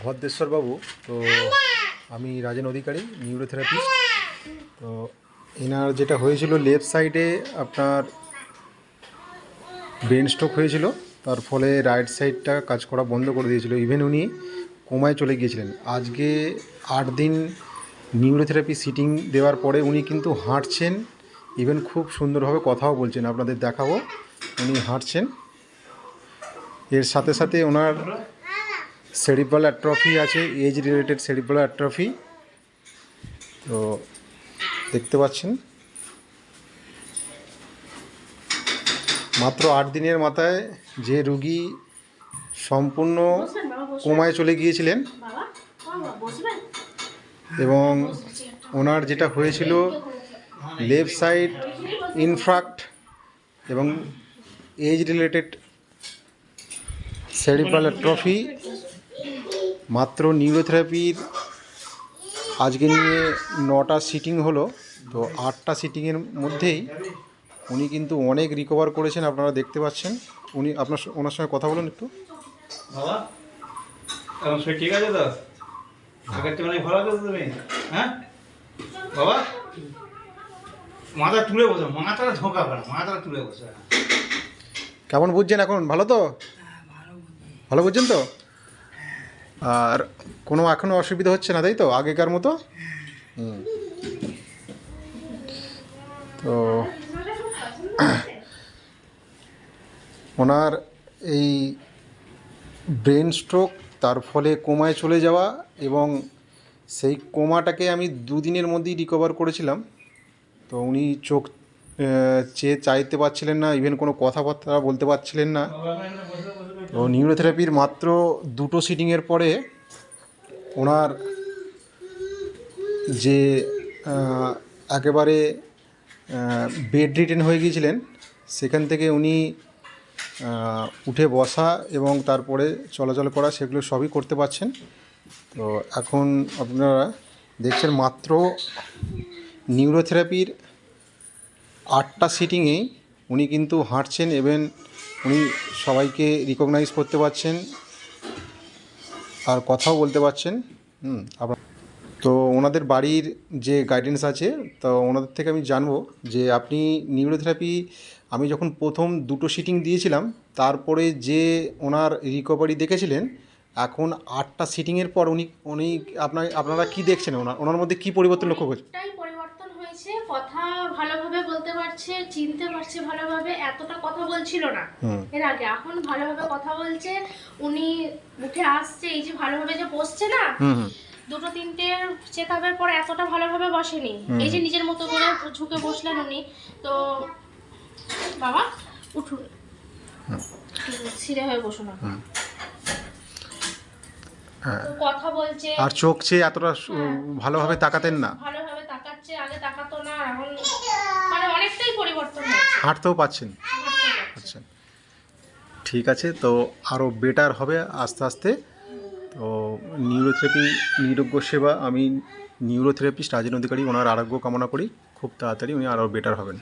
ভদ্রেশ্বর বাবু। তো আমি রাজেন অধিকারী, নিউরোথেরাপিস্ট। তো এনার যেটা হয়েছিল, লেফট সাইডে আপনার ব্রেন স্ট্রোক হয়েছিল, তার ফলে রাইট সাইডটা কাজ করা বন্ধ করে দিয়েছিল। ইভেন উনি কোমায় চলে গিয়েছিলেন। আজকে 8 দিন নিউরোথেরাপি সিটিং দেওয়ার পরে উনি কিন্তু হাঁটছেন, ইভেন খুব সুন্দরভাবে কথাও বলছেন। আপনাদের দেখাবো, উনি হাঁটছেন। এর সাথে সাথে ওনার সেরিব্রাল অ্যাট্রফি আছে, এজ রিলেটেড সেরিব্রাল অ্যাট্রফি। তো দেখতে পাচ্ছেন, মাত্র 8 দিনের মাথায় যে রুগী সম্পূর্ণ কোমায় চলে গিয়েছিলেন, এবং ওনার যেটা হয়েছিল লেফট সাইড ইনফ্রাক্ট এবং এজ রিলেটেড সেরিব্রাল অ্যাট্রফি, মাত্র নিউরোথেরাপির আজকে নিয়ে 9টা সিটিং হলো। তো 8টা সিটিংয়ের মধ্যেই উনি কিন্তু অনেক রিকভার করেছেন, আপনারা দেখতে পাচ্ছেন। উনি ওনার সঙ্গে কথা বলুন একটু। বাবা এখন সে ঠিক আছে তো? আগের থেকে অনেক ভালো আছে তুমি? হ্যাঁ বাবা, মাথা তুলে বসো, মাথাটা ঝোঁকাবে না, মাথাটা তুলে বসো। কেমন বুঝছেন এখন? ভালো তো? ভালো বুঝছেন তো? আর কোনো এখনও অসুবিধা হচ্ছে না, তাই তো? আগেকার মতো? তো ওনার এই ব্রেন স্ট্রোক, তার ফলে কোমায় চলে যাওয়া, এবং সেই কোমাটাকে আমি 2 দিনের মধ্যেই রিকভার করেছিলাম। তো উনি চোখ চেয়ে চাইতে পারছিলেন না, ইভেন কোনো কথাবার্তা বলতে পারছিলেন না। তো নিউরোথেরাপির মাত্র 2টো সিটিংয়ের পরে ওনার যে একেবারে বেড রিটেন হয়ে গিয়েছিলেন, সেখান থেকে উনি উঠে বসা এবং তারপরে চলাচল করা, সেগুলো সবই করতে পারছেন। তো এখন আপনারা দেখছেন, মাত্র নিউরোথেরাপির 8টা সিটিংয়েই উনি কিন্তু হাঁটছেন, এবং উনি সবাইকে রিকগনাইজ করতে পারছেন আর কথাও বলতে পারছেন। তো ওনাদের বাড়ির যে গাইডেন্স আছে, তো ওনাদের থেকে আমি জানবো যে আপনি নিউরোথেরাপি, আমি যখন প্রথম 2টো সিটিং দিয়েছিলাম, তারপরে যে ওনার রিকভারি দেখেছিলেন, এখন 8টা সিটিংয়ের পর উনি আপনারা কি দেখছেন? ওনার মধ্যে কি পরিবর্তন লক্ষ্য করছেন? পরিবর্তন হয়েছে, কথা ভালোভাবে বলতে পারছে, চিনতে পারছে ভালোভাবে। এতটা কথা বলছিল না এর আগে, এখন ভালোভাবে কথা বলছে। উনি উঠে আসছে, এই যে ভালোভাবে যে বসছে না, 2-3টে চেক আপের পর এতটা ভালোভাবে বসেনি। এই যে নিজের মতো করে ঝুঁকে বসলেন উনি। তো বাবা উঠুন, সিধে হয়ে বসুন। কথা বলছে, আর চোখ চেয়ে এতটা ভালোভাবে তাকাতেন না, ভালোভাবে তাকাচ্ছে, আগে তাকাতো না, এখন মানে অনেকটাই পরিবর্তন হয়েছে। হাঁটতেও পাচ্ছেন। আচ্ছা, ঠিক আছে। তো আরও বেটার হবে আস্তে আস্তে। তো নিউরোথেরাপি, নিরোগ্য সেবা, আমি নিউরোথেরাপিস্ট রাজেন অধিকারী, ওনার আরোগ্য কামনা করি। খুব তাড়াতাড়ি উনি আরও বেটার হবেন।